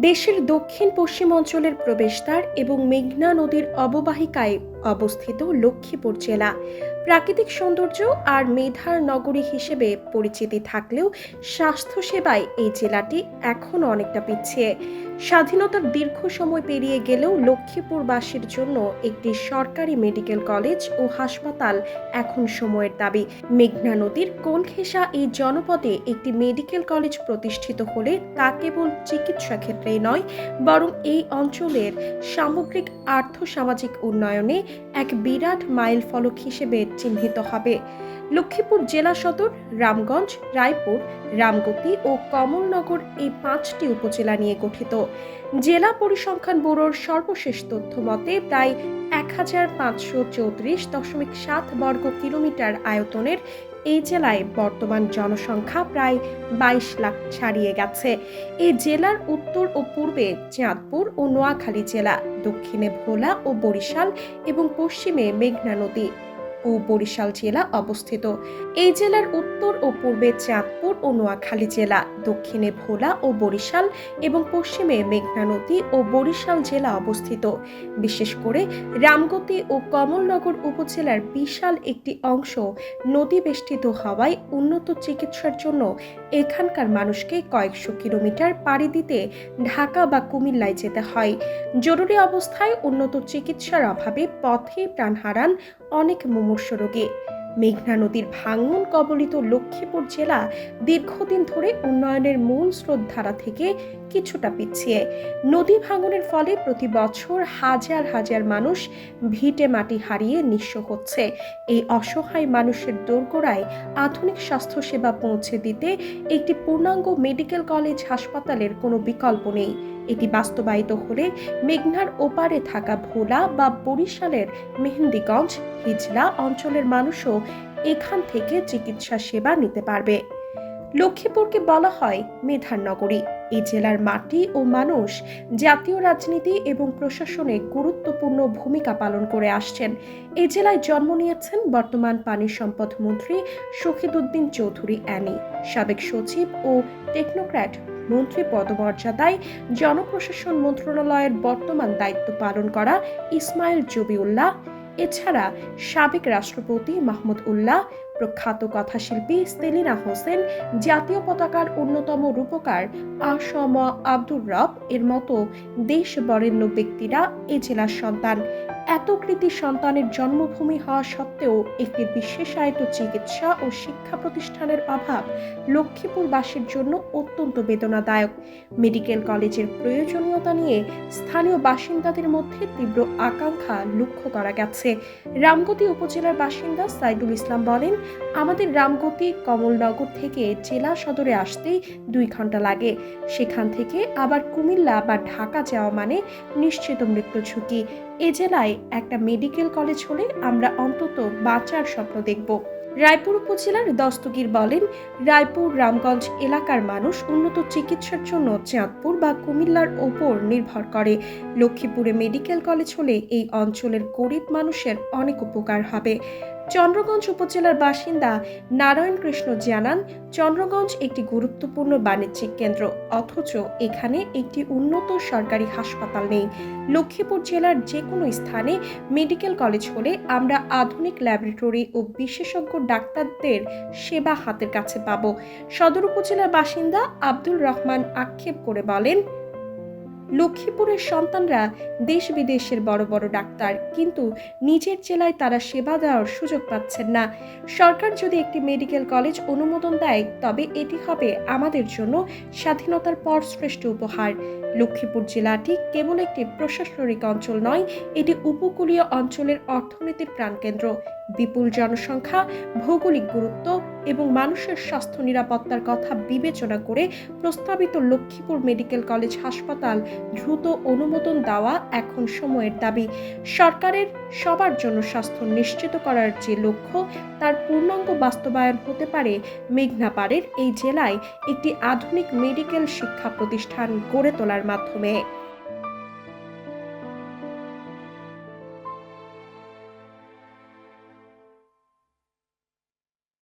দেশের দক্ষিণ পশ্চিম অঞ্চলের প্রবেশদ্বার এবং মেঘনা নদীর অববাহিকায় অবস্থিত লক্ষ্মীপুর জেলা প্রাকৃতিক সৌন্দর্য আর মেধার নগরী হিসেবে পরিচিতি থাকলেও স্বাস্থ্যসেবায় এই জেলাটি এখনও অনেকটা পিছিয়ে। স্বাধীনতার দীর্ঘ সময় পেরিয়ে গেলেও লক্ষ্মীপুরবাসীর জন্য একটি সরকারি মেডিকেল কলেজ ও হাসপাতাল এখন সময়ের দাবি। মেঘনা নদীর কোল ঘেঁষা এই জনপদে একটি মেডিকেল কলেজ প্রতিষ্ঠিত হলে তা কেবল চিকিৎসা ক্ষেত্রেই নয়, বরং এই অঞ্চলের সামগ্রিক আর্থসামাজিক উন্নয়নে এক বিরাট মাইল ফলক হিসেবে চিহ্নিত হবে। লক্ষ্মীপুর জেলা সদর, রামগঞ্জ, রায়পুর, রামগতি ও কমলনগর এই 5টি উপজেলা নিয়ে গঠিত। জেলা পরিসংখ্যান ব্যুরোর সর্বশেষ তথ্য মতে প্রায় 1534.7 বর্গ কিলোমিটার আয়তনের এই জেলায় বর্তমান জনসংখ্যা প্রায় 22 লাখ ছাড়িয়ে গেছে। এই জেলার উত্তর ও পূর্বে চাঁদপুর ও নোয়াখালী জেলা, দক্ষিণে ভোলা ও বরিশাল এবং পশ্চিমে মেঘনা নদী ও বরিশাল জেলা অবস্থিত। এই জেলার উত্তর ও পূর্বে চাঁদপুর ও নোয়াখালী জেলা, দক্ষিণে ভোলা ও বরিশাল এবং পশ্চিমে মেঘনা নদী ও বরিশাল জেলা অবস্থিত। বিশেষ করে রামগতি ও কমলনগর উপজেলার বিশাল একটি অংশ নদী বেষ্টিত হওয়ায় উন্নত চিকিৎসার জন্য এখানকার মানুষকে কয়েকশো কিলোমিটার পাড়ি দিতে ঢাকা বা কুমিল্লায় যেতে হয়। জরুরি অবস্থায় উন্নত চিকিৎসার অভাবে পথে প্রাণ হারান অনেক মুমূর্ষু রোগী। মেঘনা নদীর ভাঙন কবলিত লক্ষ্মীপুর জেলা দীর্ঘদিন ধরে উন্নয়নের মূল স্রোতধারা থেকে কিছুটা পিছিয়ে। নদী ভাঙনের ফলে প্রতি বছর হাজার হাজার মানুষ ভিটে মাটি হারিয়ে নিঃস্ব হচ্ছে। এই অসহায় মানুষের দোরগোড়ায় আধুনিক স্বাস্থ্যসেবা পৌঁছে দিতে একটি পূর্ণাঙ্গ মেডিকেল কলেজ হাসপাতালের কোনো বিকল্প নেই। এটি বাস্তবায়িত হলে মেঘনার ওপারে থাকা ভোলা বা বরিশালের মেহেন্দিগঞ্জ, হিজলা অঞ্চলের মানুষও এখান থেকে চিকিৎসা সেবা নিতে পারবে। লক্ষ্মীপুরকে বলা হয় মেধার নগরী। এই জেলার মাটি ও মানুষ জাতীয় রাজনীতি এবং প্রশাসনে গুরুত্বপূর্ণ ভূমিকা পালন করে আসছেন। এই জেলায় জন্ম নিয়েছেন বর্তমান পানি সম্পদ মন্ত্রী শহীদউদ্দিন চৌধুরী অ্যানি, সাবেক সচিব ও টেকনোক্র্যাট মন্ত্রী পদমর্যাদায় জনপ্রশাসন মন্ত্রণালয়ের বর্তমান দায়িত্ব পালন করা ইসমাইল জবিউল্লাহ, এছাড়া সাবেক রাষ্ট্রপতি মাহমুদ উল্লাহ, প্রখ্যাত কথাশিল্পী সেলিনা হোসেন, জাতীয় পতাকার অন্যতম রূপকার আ.স.ম. আব্দুর রব এর মতো দেশ বরেণ্য ব্যক্তিরা এ জেলার সন্তান। এত কৃতি সন্তানের জন্মভূমি হওয়া সত্ত্বেও একটি বিশেষায়িত চিকিৎসা ও শিক্ষা প্রতিষ্ঠানের অভাব লক্ষ্মীপুরবাসীর জন্য অত্যন্ত বেদনাদায়ক। মেডিকেল কলেজের প্রয়োজনীয়তা নিয়ে স্থানীয় বাসিন্দাদের মধ্যে তীব্র আকাঙ্ক্ষা লক্ষ্য করা গেছে। রামগতি উপজেলার বাসিন্দা সাইদুল ইসলাম বলেন, আমাদের রামগতি কমলনগর থেকে জেলা সদরে আসতেই 2 ঘন্টা লাগে। সেখান থেকে আবার কুমিল্লা বা ঢাকা যাওয়া মানে নিশ্চিত মৃত্যু ঝুঁকি। এ জেলায় একটা মেডিকেল কলেজ হলে আমরা অন্তত বাঁচার স্বপ্ন দেখব। রায়পুর উপজেলার দস্তগীর বলেন, রায়পুর রামগঞ্জ এলাকার মানুষ উন্নত চিকিৎসার জন্য চাঁদপুর বা কুমিল্লার ওপর নির্ভর করে। লক্ষ্মীপুরে মেডিকেল কলেজ হলে এই অঞ্চলের গরিব মানুষের অনেক উপকার হবে। চন্দ্রগঞ্জ উপজেলার বাসিন্দা নারায়ণ কৃষ্ণ জানান, চন্দ্রগঞ্জ একটি গুরুত্বপূর্ণ বাণিজ্যিক কেন্দ্র, অথচ এখানে একটি উন্নত সরকারি হাসপাতাল নেই। লক্ষ্মীপুর জেলার যে কোনো স্থানে মেডিকেল কলেজ হলে আমরা আধুনিক ল্যাবরেটরি ও বিশেষজ্ঞ ডাক্তারদের সেবা হাতের কাছে পাব। সদর উপজেলার বাসিন্দা আব্দুল রহমান আক্ষেপ করে বলেন, লক্ষ্মীপুরের সন্তানরা দেশ বিদেশের বড় বড় ডাক্তার, কিন্তু নিজের জেলায় তারা সেবা দেওয়ার সুযোগ পাচ্ছেন না। সরকার যদি একটি মেডিকেল কলেজ অনুমোদন দেয় তবে এটি হবে আমাদের জন্য স্বাধীনতার পর শ্রেষ্ঠ উপহার। লক্ষ্মীপুর জেলাটি কেবল একটি প্রশাসনিক অঞ্চল নয়, এটি উপকূলীয় অঞ্চলের অর্থনীতির প্রাণকেন্দ্র। বিপুল জনসংখ্যা, ভৌগোলিক গুরুত্ব এবং মানুষের স্বাস্থ্য নিরাপত্তার কথা বিবেচনা করে প্রস্তাবিত লক্ষ্মীপুর মেডিকেল কলেজ হাসপাতাল দ্রুত অনুমোদন দেওয়া এখন সময়ের দাবি। সরকারের সবার জন্য স্বাস্থ্য নিশ্চিত করার যে লক্ষ্য, তার পূর্ণাঙ্গ বাস্তবায়ন হতে পারে মেঘনা পাড়ের এই জেলায় একটি আধুনিক মেডিকেল শিক্ষা প্রতিষ্ঠান গড়ে তোলার মাধ্যমে।